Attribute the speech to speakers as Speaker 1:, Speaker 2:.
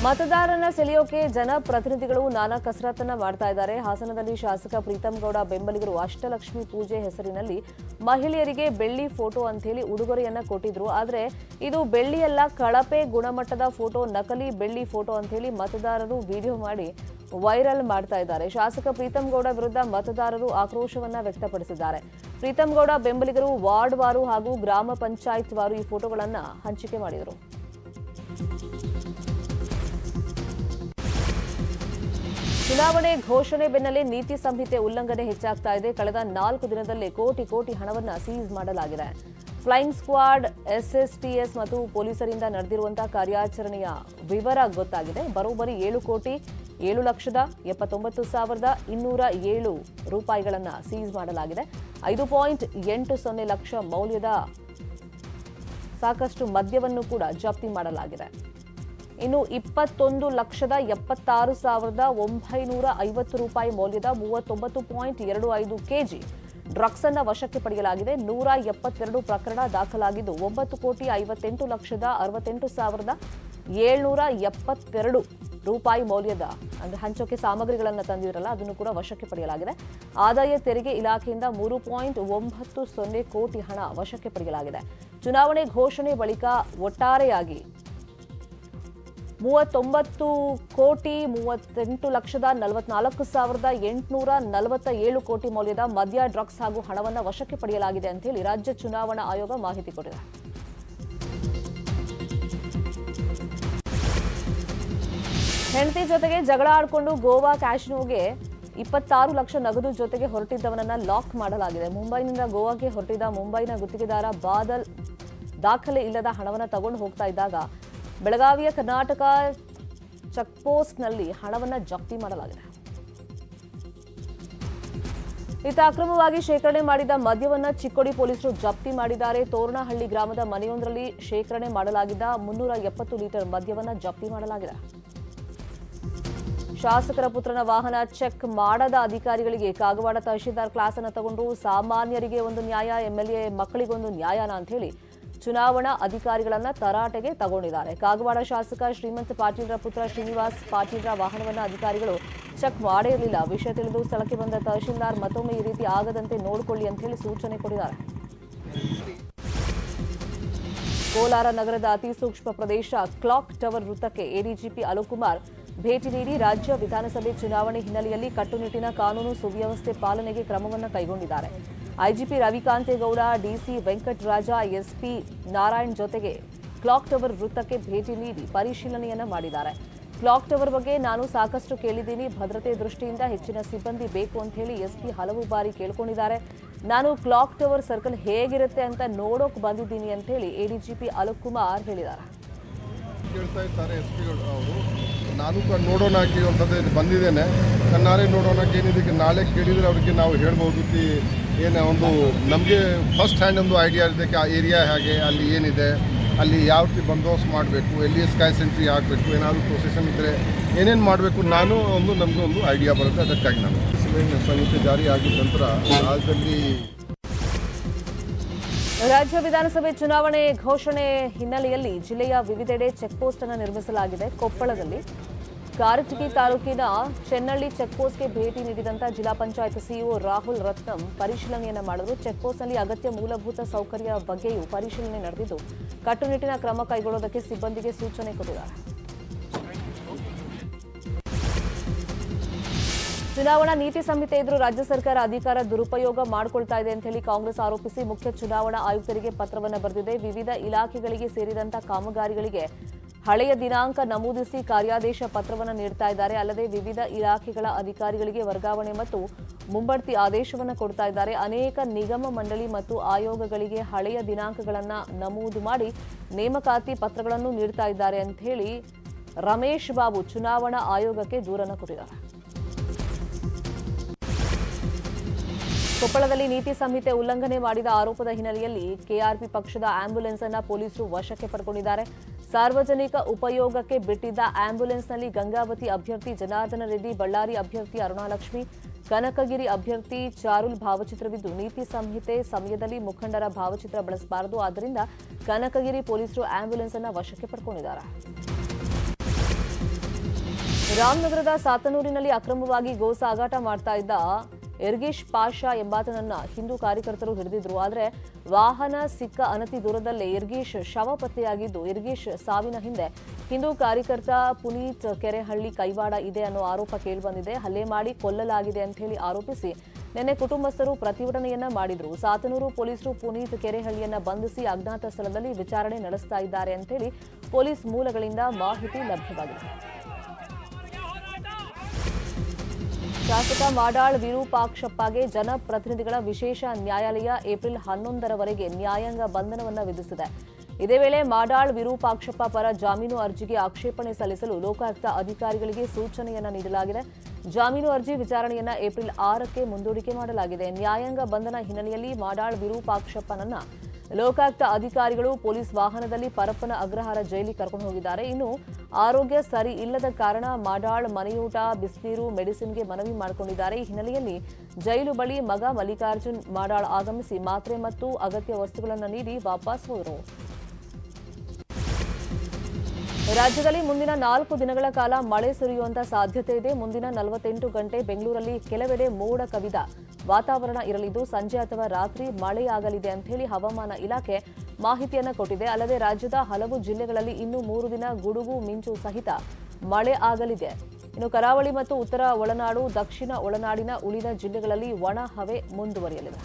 Speaker 1: ಮತದಾರರನ್ನ ಸೆಳೆಯೋಕೆ ಜನಪ್ರತಿನಿಧಿಗಳು ನಾನಾ ಕಸರತ್ತನ್ನ ಮಾಡ್ತಾ ಇದ್ದಾರೆ. ಹಾಸನದಲ್ಲಿ ಶಾಸಕ ಪ್ರೀತಂ ಗೌಡ ಬೆಂಬಲಿಗರು ಅಷ್ಟಲಕ್ಷ್ಮಿ ಪೂಜೆ ಹೆಸರಿನಲ್ಲಿ ಮಹಿಳೆಯರಿಗೆ ಬೆಳ್ಳಿ ಫೋಟೋ ಅಂತ ಹೇಳಿ ಉಡುಗೊರೆಯನ್ನ ಕೊಟ್ಟಿದ್ರು. ಆದ್ರೆ ಇದು ಬೆಳ್ಳಿಯಲ್ಲ, ಕಳಪೆ ಗುಣಮಟ್ಟದ ಫೋಟೋ, ನಕಲಿ ಬೆಳ್ಳಿ ಫೋಟೋ ಅಂತ ಹೇಳಿ ಮತದಾರರು ವಿಡಿಯೋ ಮಾಡಿ ವೈರಲ್ ಮಾಡ್ತಾ ಇದ್ದಾರೆ. ಶಾಸಕ ಪ್ರೀತಂ ಗೌಡ ವಿರುದ್ಧ ಮತದಾರರು ಆಕ್ರೋಶವನ್ನ ವ್ಯಕ್ತಪಡಿಸಿದ್ದಾರೆ. ಪ್ರೀತಂ ಗೌಡ ಬೆಂಬಲಿಗರು ವಾರ್ಡ್ ವಾರು ಹಾಗೂ ಗ್ರಾಮ ಪಂಚಾಯತ್ ವಾರು ಈ ಫೋಟೋಗಳನ್ನ ಹಂಚಿಕೆ ಮಾಡಿದರು. ಚುನಾವಣೆ ಘೋಷಣೆ ಬೆನ್ನಲ್ಲೇ ನೀತಿ ಸಂಹಿತೆ ಉಲ್ಲಂಘನೆ ಹೆಚ್ಚಾಗ್ತಾ ಇದೆ. ಕಳೆದ 4 ದಿನದಲ್ಲೇ ಕೋಟಿ ಕೋಟಿ ಹಣವನ್ನು ಸೀಸ್ ಮಾಡಲಾಗಿದೆ. ಫ್ಲೈಯಿಂಗ್ ಸ್ಕ್ವಾಡ್, ಎಸ್ಎಸ್ಟಿಎಸ್ ಮತ್ತು ಪೊಲೀಸರಿಂದ ನಡೆದಿರುವಂತಹ ಕಾರ್ಯಾಚರಣೆಯ ವಿವರ ಗೊತ್ತಾಗಿದೆ. ಬರೋಬ್ಬರಿ 7,79,207 ರೂಪಾಯಿಗಳನ್ನು ಸೀಸ್ ಮಾಡಲಾಗಿದೆ. 5.80 ಲಕ್ಷ ಮೌಲ್ಯದ ಸಾಕಷ್ಟು ಮದ್ಯವನ್ನು ಕೂಡ ಜಪ್ತಿ ಮಾಡಲಾಗಿದೆ. ಇನ್ನು 21,76,950 ರೂಪಾಯಿ ಮೌಲ್ಯದ 39.25 ಕೆಜಿ ಡ್ರಗ್ಸ್ ಅನ್ನು ವಶಕ್ಕೆ ಪಡೆಯಲಾಗಿದೆ. 172 ಪ್ರಕರಣ ದಾಖಲಾಗಿದ್ದು 9,58,68,772 ರೂಪಾಯಿ ಮೌಲ್ಯದ ಅಂದ್ರೆ ಹಂಚೋಕೆ ಸಾಮಗ್ರಿಗಳನ್ನು ತಂದಿರಲ್ಲ ಅದನ್ನು ಕೂಡ ವಶಕ್ಕೆ ಪಡೆಯಲಾಗಿದೆ. ಆದಾಯ ತೆರಿಗೆ ಇಲಾಖೆಯಿಂದ 3.90 ಕೋಟಿ ಹಣ ವಶಕ್ಕೆ ಪಡೆಯಲಾಗಿದೆ. ಚುನಾವಣೆ ಘೋಷಣೆ ಬಳಿಕ ಒಟ್ಟಾರೆಯಾಗಿ 39,38,44,847 ಕೋಟಿ ಮೌಲ್ಯದ ಮದ್ಯ, ಡ್ರಗ್ಸ್ ಹಾಗೂ ಹಣವನ್ನು ವಶಕ್ಕೆ ಪಡೆಯಲಾಗಿದೆ ಅಂತ ಹೇಳಿ ರಾಜ್ಯ ಚುನಾವಣಾ ಆಯೋಗ ಮಾಹಿತಿ ಕೊಟ್ಟಿದೆ. ಹೆಂಡತಿ ಜೊತೆಗೆ ಜಗಳ ಆಡಿಕೊಂಡು ಗೋವಾ ಕ್ಯಾಸಿನೋಗೆ 26 ಲಕ್ಷ ನಗದು ಜೊತೆಗೆ ಹೊರಟಿದ್ದವನನ್ನ ಲಾಕ್ ಮಾಡಲಾಗಿದೆ. ಮುಂಬೈನಿಂದ ಗೋವಾಗೆ ಹೊರಟಿದ್ದ ಮುಂಬೈನ ಗುತ್ತಿಗೆದಾರ ಬಾದಲ್ ದಾಖಲೆ ಇಲ್ಲದ ಹಣವನ್ನು ತಗೊಂಡು ಹೋಗ್ತಾ ಇದ್ದಾಗ ಬೆಳಗಾವಿಯ ಕರ್ನಾಟಕ ಚೆಕ್ಪೋಸ್ಟ್ನಲ್ಲಿ ಹಣವನ್ನು ಜಪ್ತಿ ಮಾಡಲಾಗಿದೆ. ಇತ್ತ ಅಕ್ರಮವಾಗಿ ಶೇಖರಣೆ ಮಾಡಿದ ಮದ್ಯವನ್ನು ಚಿಕ್ಕೋಡಿ ಪೊಲೀಸರು ಜಪ್ತಿ ಮಾಡಿದ್ದಾರೆ. ತೋರಣಹಳ್ಳಿ ಗ್ರಾಮದ ಮನೆಯೊಂದರಲ್ಲಿ ಶೇಖರಣೆ ಮಾಡಲಾಗಿದ್ದ 370 ಲೀಟರ್ ಮದ್ಯವನ್ನು ಜಪ್ತಿ ಮಾಡಲಾಗಿದೆ. ಶಾಸಕರ ಪುತ್ರನ ವಾಹನ ಚೆಕ್ ಮಾಡದ ಅಧಿಕಾರಿಗಳಿಗೆ ಕಾಗವಾಡ ತಹಶೀಲ್ದಾರ್ ಕ್ಲಾಸ್ ಅನ್ನು ತಗೊಂಡು ಸಾಮಾನ್ಯರಿಗೆ ಒಂದು ನ್ಯಾಯ, ಎಂಎಲ್ಎ ಮಕ್ಕಳಿಗೊಂದು ನ್ಯಾಯನ ಅಂತ ಹೇಳಿ ಚುನಾವಣಾ ಅಧಿಕಾರಿಗಳನ್ನ ತರಾಟೆಗೆ ತಗೊಂಡಿದ್ದಾರೆ. ಕಾಗವಾಡ ಶಾಸಕ ಶ್ರೀಮಂತ್ ಪಾಟೀಲ್ರ ಪುತ್ರ ಶ್ರೀನಿವಾಸ್ ಪಾಟೀಲ್ರ ವಾಹನವನ್ನು ಅಧಿಕಾರಿಗಳು ಚೆಕ್ ಮಾಡೇ ಇರಲಿಲ್ಲ. ವಿಷಯ ತಿಳಿದು ಸ್ಥಳಕ್ಕೆ ಬಂದ ತಹಶೀಲ್ದಾರ್ ಮತ್ತೊಮ್ಮೆ ಈ ರೀತಿ ಆಗದಂತೆ ನೋಡಿಕೊಳ್ಳಿ ಅಂತ ಹೇಳಿ ಸೂಚನೆ ಕೊಟ್ಟಿದ್ದಾರೆ. ಕೋಲಾರ ನಗರದ ಅತಿ ಸೂಕ್ಷ್ಮ ಪ್ರದೇಶ ಕ್ಲಾಕ್ ಟವರ್ ವೃತ್ತಕ್ಕೆ ಎಡಿಜಿಪಿ ಅಲೋಕ್ ಕುಮಾರ್ ಭೇಟಿ ನೀಡಿ ರಾಜ್ಯ ವಿಧಾನಸಭೆ ಚುನಾವಣೆ ಹಿನ್ನೆಲೆಯಲ್ಲಿ ಕಟ್ಟುನಿಟ್ಟಿನ ಕಾನೂನು ಸುವ್ಯವಸ್ಥೆ ಪಾಲನೆಗೆ ಕ್ರಮವನ್ನು ಕೈಗೊಂಡಿದ್ದಾರೆ. IGP Ravikante Gowda, DC Venkataraja, SP Narayan ಜೊತೆಗೆ ಕ್ಲಾಕ್ ಟವರ್ ವೃತ್ತಕ್ಕೆ ಭೇಟಿ ನೀಡಿ ಪರಿಶೀಲನೆಯನ್ನ ಮಾಡಿದ್ದಾರೆ. ಕ್ಲಾಕ್ ಟವರ್ ಬಗ್ಗೆ ನಾನು ಸಾಕಷ್ಟು ಕೇಳಿದ್ದೀನಿ, ಭದ್ರತೆ ದೃಷ್ಟಿಯಿಂದ ಹೆಚ್ಚಿನ ಸಿಬ್ಬಂದಿ ಬೇಕು ಅಂತ ಹೇಳಿ ಎಸ್ಪಿ ಹಲವು ಬಾರಿ ಕೇಳ್ಕೊಂಡಿದ್ದಾರೆ. ನಾನು ಕ್ಲಾಕ್ ಟವರ್ ಸರ್ಕಲ್ ಹೇಗಿರುತ್ತೆ ಅಂತ ನೋಡೋಕೆ ಬಂದಿದ್ದೀನಿ ಅಂತ ಹೇಳಿ ಎಡಿಜಿಪಿ ಅಲೋಕ್ ಕುಮಾರ್ ಹೇಳಿದ್ದಾರೆ.
Speaker 2: ಕೇಳ್ತಾ ಇದ್ದಾರೆ ಎಸ್ಪಿ ಅವರು, ನಾನು ನೋಡೋಣ ಒಂದ್ಸತಿ ಬಂದಿದ್ದೇನೆ, ಕಣ್ಣಾರೆ ನೋಡೋಣ ಏನಿದೆ, ನಾಳೆ ಕೇಳಿದರೆ ಅವರಿಗೆ ನಾವು ಹೇಳ್ಬೋದು ಏನೋ ಒಂದು ನಮಗೆ ಫಸ್ಟ್ ಹ್ಯಾಂಡ್ ಒಂದು ಐಡಿಯಾ ಇರಬೇಕು. ಆ ಏರಿಯಾ ಹೇಗೆ, ಅಲ್ಲಿ ಏನಿದೆ, ಅಲ್ಲಿ ಯಾವ ರೀತಿ ಬಂದೋಬಸ್ತ್ ಮಾಡಬೇಕು, ಎಲ್ಲಿ ಸ್ಕೈ ಸೆಂಟ್ರಿ ಹಾಕಬೇಕು, ಏನಾದರೂ ಪ್ರೊಸೆಷನ್ ಇದ್ದರೆ ಏನೇನು ಮಾಡಬೇಕು, ನಮಗೂ ಒಂದು ಐಡಿಯಾ ಬರುತ್ತೆ. ಅದಕ್ಕಾಗಿ ನಾನು ಸಂಹಿತೆ ಜಾರಿ ಆಗಿದ ನಂತರ ರಾಜ್ಯದಲ್ಲಿ
Speaker 1: ರಾಜ್ಯ ವಿಧಾನಸಭೆ ಚುನಾವಣೆ ಘೋಷಣೆ ಹಿನ್ನೆಲೆಯಲ್ಲಿ ಜಿಲ್ಲೆಯ ವಿವಿಧೆಡೆ ಚೆಕ್ಪೋಸ್ಟ್ ಅನ್ನು ನಿರ್ಮಿಸಲಾಗಿದೆ. ಕೊಪ್ಪಳದಲ್ಲಿ ಕಾರಟಗಿ ತಾಲೂಕಿನ ಚೆನ್ನಳ್ಳಿ ಚೆಕ್ಪೋಸ್ಟ್ಗೆ ಭೇಟಿ ನೀಡಿದಂತ ಜಿಲ್ಲಾ ಪಂಚಾಯತ್ ಸಿಇಒ ರಾಹುಲ್ ರತ್ನಂ ಪರಿಶೀಲನೆಯನ್ನ ಮಾಡಿದ್ರು. ಚೆಕ್ಪೋಸ್ಟ್ನಲ್ಲಿ ಅಗತ್ಯ ಮೂಲಭೂತ ಸೌಕರ್ಯ ಬಗ್ಗೆಯೂ ಪರಿಶೀಲನೆ ನಡೆದಿದ್ದು ಕಟ್ಟುನಿಟ್ಟಿನ ಕ್ರಮ ಕೈಗೊಳ್ಳುವುದಕ್ಕೆ ಸಿಬ್ಬಂದಿಗೆ ಸೂಚನೆ ಕೊಟ್ಟಿದ್ದಾರೆ. ಚುನಾವಣಾ ನೀತಿ ಸಂಹಿತೆ ಎದುರು ರಾಜ್ಯ ಸರ್ಕಾರ ಅಧಿಕಾರ ದುರುಪಯೋಗ ಮಾಡಿಕೊಳ್ತಾ ಇದೆ ಅಂತ ಹೇಳಿ ಕಾಂಗ್ರೆಸ್ ಆರೋಪಿಸಿ ಮುಖ್ಯ ಚುನಾವಣಾ ಆಯುಕ್ತರಿಗೆ ಪತ್ರವನ್ನು ಬರೆದಿದೆ. ವಿವಿಧ ಇಲಾಖೆಗಳಿಗೆ ಸೇರಿದಂತಹ ಕಾಮಗಾರಿಗಳಿಗೆ ಹಳೆಯ ದಿನಾಂಕ ನಮೂದಿಸಿ ಕಾರ್ಯಾದೇಶ ಪತ್ರವನ್ನು ನೀಡ್ತಾ ಇದ್ದಾರೆ. ಅಲ್ಲದೆ ವಿವಿಧ ಇಲಾಖೆಗಳ ಅಧಿಕಾರಿಗಳಿಗೆ ವರ್ಗಾವಣೆ ಮತ್ತು ಮುಂಬಡ್ತಿ ಆದೇಶವನ್ನು ಕೊಡ್ತಾ ಇದ್ದಾರೆ. ಅನೇಕ ನಿಗಮ ಮಂಡಳಿ ಮತ್ತು ಆಯೋಗಗಳಿಗೆ ಹಳೆಯ ದಿನಾಂಕಗಳನ್ನು ನಮೂದು ಮಾಡಿ ನೇಮಕಾತಿ ಪತ್ರಗಳನ್ನು ನೀಡ್ತಾ ಇದ್ದಾರೆ ಅಂತ ಹೇಳಿ ರಮೇಶ್ ಬಾಬು ಚುನಾವಣಾ ಆಯೋಗಕ್ಕೆ ದೂರನ್ನು ಕೊಟ್ಟಿದ್ದಾರೆ. ಕೊಪ್ಪಳದಲ್ಲಿ ನೀತಿ ಸಂಹಿತೆ ಉಲ್ಲಂಘನೆ ಮಾಡಿದ ಆರೋಪದ ಹಿನ್ನೆಲೆಯಲ್ಲಿ ಕೆಆರ್ಪಿ ಪಕ್ಷದ ಆಂಬ್ಯುಲೆನ್ಸ್ ಅನ್ನು ಪೊಲೀಸರು ವಶಕ್ಕೆ ಪಡೆದುಕೊಂಡಿದ್ದಾರೆ. ಸಾರ್ವಜನಿಕ ಉಪಯೋಗಕ್ಕೆ ಬಿಟ್ಟಿದ್ದ ಆಂಬ್ಯುಲೆನ್ಸ್ನಲ್ಲಿ ಗಂಗಾವತಿ ಅಭ್ಯರ್ಥಿ ಜನಾರ್ದನ ರೆಡ್ಡಿ, ಬಳ್ಳಾರಿ ಅಭ್ಯರ್ಥಿ ಅರುಣಾಲಕ್ಷ್ಮಿ, ಕನಕಗಿರಿ ಅಭ್ಯರ್ಥಿ ಚಾರುಲ್ ಭಾವಚಿತ್ರವಿದ್ದು ನೀತಿ ಸಂಹಿತೆ ಸಮಯದಲ್ಲಿ ಮುಖಂಡರ ಭಾವಚಿತ್ರ ಬಳಸಬಾರದು. ಆದ್ದರಿಂದ ಕನಕಗಿರಿ ಪೊಲೀಸರು ಆಂಬ್ಯುಲೆನ್ಸ್ ಅನ್ನು ವಶಕ್ಕೆ ಪಡೆದುಕೊಂಡಿದ್ದಾರೆ. ರಾಮನಗರದ ಸಾತನೂರಿನಲ್ಲಿ ಅಕ್ರಮವಾಗಿ ಗೋ ಸಾಗಾಟ ಮಾಡ್ತಾ ಇದ್ದ ಇರ್ಗಿಶ್ ಪಾಷಾ ಎಂಬಾತನನ್ನ ಹಿಂದೂ ಕಾರ್ಯಕರ್ತರು ಹಿಡಿದಿದ್ರು. ಆದರೆ ವಾಹನ ಸಿಕ್ಕ ಅನತಿ ದೂರದಲ್ಲೇ ಇರ್ಗಿಶ್ ಶವ ಪತ್ತೆಯಾಗಿದ್ದು, ಇರ್ಗಿಶ್ ಸಾವಿನ ಹಿಂದೆ ಹಿಂದೂ ಕಾರ್ಯಕರ್ತ ಪುನೀತ್ ಕೆರೆಹಳ್ಳಿ ಕೈವಾಡ ಇದೆ ಅನ್ನೋ ಆರೋಪ ಕೇಳಿಬಂದಿದೆ. ಹಲ್ಲೆ ಮಾಡಿ ಕೊಲ್ಲಲಾಗಿದೆ ಅಂತ ಹೇಳಿ ಆರೋಪಿಸಿ ನಿನ್ನೆ ಕುಟುಂಬಸ್ಥರು ಪ್ರತಿಭಟನೆಯನ್ನ ಮಾಡಿದ್ರು. ಸಾತನೂರು ಪೊಲೀಸರು ಪುನೀತ್ ಕೆರೆಹಳ್ಳಿಯನ್ನ ಬಂಧಿಸಿ ಅಜ್ಞಾತ ಸ್ಥಳದಲ್ಲಿ ವಿಚಾರಣೆ ನಡೆಸ್ತಾ ಇದ್ದಾರೆ ಅಂತ ಹೇಳಿ ಪೊಲೀಸ್ ಮೂಲಗಳಿಂದ ಮಾಹಿತಿ ಲಭ್ಯವಾಗಿದೆ. ಶಾಸಕ ಮಾಡಾಳ್ ವಿರೂಪಾಕ್ಷಪ್ಪಗೆ ಜನಪ್ರತಿನಿಧಿಗಳ ವಿಶೇಷ ನ್ಯಾಯಾಲಯ ಏಪ್ರಿಲ್ 11ರವರೆಗೆ ನ್ಯಾಯಾಂಗ ಬಂಧನವನ್ನು ವಿಧಿಸಿದೆ. ಇದೇ ವೇಳೆ ಮಾಡಾಳ್ ವಿರೂಪಾಕ್ಷಪ್ಪ ಪರ ಜಾಮೀನು ಅರ್ಜಿಗೆ ಆಕ್ಷೇಪಣೆ ಸಲ್ಲಿಸಲು ಲೋಕಾಯುಕ್ತ ಅಧಿಕಾರಿಗಳಿಗೆ ಸೂಚನೆಯನ್ನ ನೀಡಲಾಗಿದೆ. ಜಾಮೀನು ಅರ್ಜಿ ವಿಚಾರಣೆಯನ್ನ ಏಪ್ರಿಲ್ 6ಕ್ಕೆ ಮುಂದೂಡಿಕೆ ಮಾಡಲಾಗಿದೆ. ನ್ಯಾಯಾಂಗ ಬಂಧನ ಹಿನ್ನೆಲೆಯಲ್ಲಿ ಮಾಡಾಳ್ ವಿರೂಪಾಕ್ಷಪ್ಪನನ್ನ ಲೋಕಾಯುಕ್ತ ಅಧಿಕಾರಿಗಳು ಪೊಲೀಸ್ ವಾಹನದಲ್ಲಿ ಪರಪ್ಪನ ಅಗ್ರಹಾರ ಜೈಲಿಗೆ ಕರ್ಕೊಂಡು ಹೋಗಿದ್ದಾರೆ. ಇನ್ನು ಆರೋಗ್ಯ ಸರಿ ಇಲ್ಲದ ಕಾರಣ ಮಾಡಾಳ್ ಮನೆಯೂಟ, ಬಿಸಿನೀರು, ಮೆಡಿಸಿನ್ಗೆ ಮನವಿ ಮಾಡಿಕೊಂಡಿದ್ದಾರೆ. ಈ ಹಿನ್ನೆಲೆಯಲ್ಲಿ ಜೈಲು ಬಳಿ ಮಗ ಮಲ್ಲಿಕಾರ್ಜುನ್ ಮಾಡಾಳ್ ಆಗಮಿಸಿ ಮಾತ್ರೆ ಮತ್ತು ಅಗತ್ಯ ವಸ್ತುಗಳನ್ನು ನೀಡಿ ವಾಪಸ್ ಹೋದರು. ರಾಜ್ಯದಲ್ಲಿ ಮುಂದಿನ 4 ದಿನಗಳ ಕಾಲ ಮಳೆ ಸುರಿಯುವಂತ ಸಾಧ್ಯತೆ ಇದೆ. ಮುಂದಿನ 48 ಗಂಟೆ ಬೆಂಗಳೂರಲ್ಲಿ ಕೆಲವೆಡೆ ಮೋಡ ಕವಿದ ವಾತಾವರಣ ಇರಲಿದ್ದು, ಸಂಜೆ ಅಥವಾ ರಾತ್ರಿ ಮಳೆಯಾಗಲಿದೆ ಅಂತ ಹೇಳಿ ಹವಾಮಾನ ಇಲಾಖೆ ಮಾಹಿತಿಯನ್ನ ಕೊಟ್ಟಿದೆ. ಅಲ್ಲದೆ ರಾಜ್ಯದ ಹಲವು ಜಿಲ್ಲೆಗಳಲ್ಲಿ ಇನ್ನು 3 ದಿನ ಗುಡುಗು ಮಿಂಚು ಸಹಿತ ಮಳೆ ಆಗಲಿದೆ. ಇನ್ನು ಕರಾವಳಿ ಮತ್ತು ಉತ್ತರ ಒಳನಾಡು, ದಕ್ಷಿಣ ಒಳನಾಡಿನ ಉಳಿದ ಜಿಲ್ಲೆಗಳಲ್ಲಿ ಒಣ ಹವೆ ಮುಂದುವರಿಯಲಿದೆ.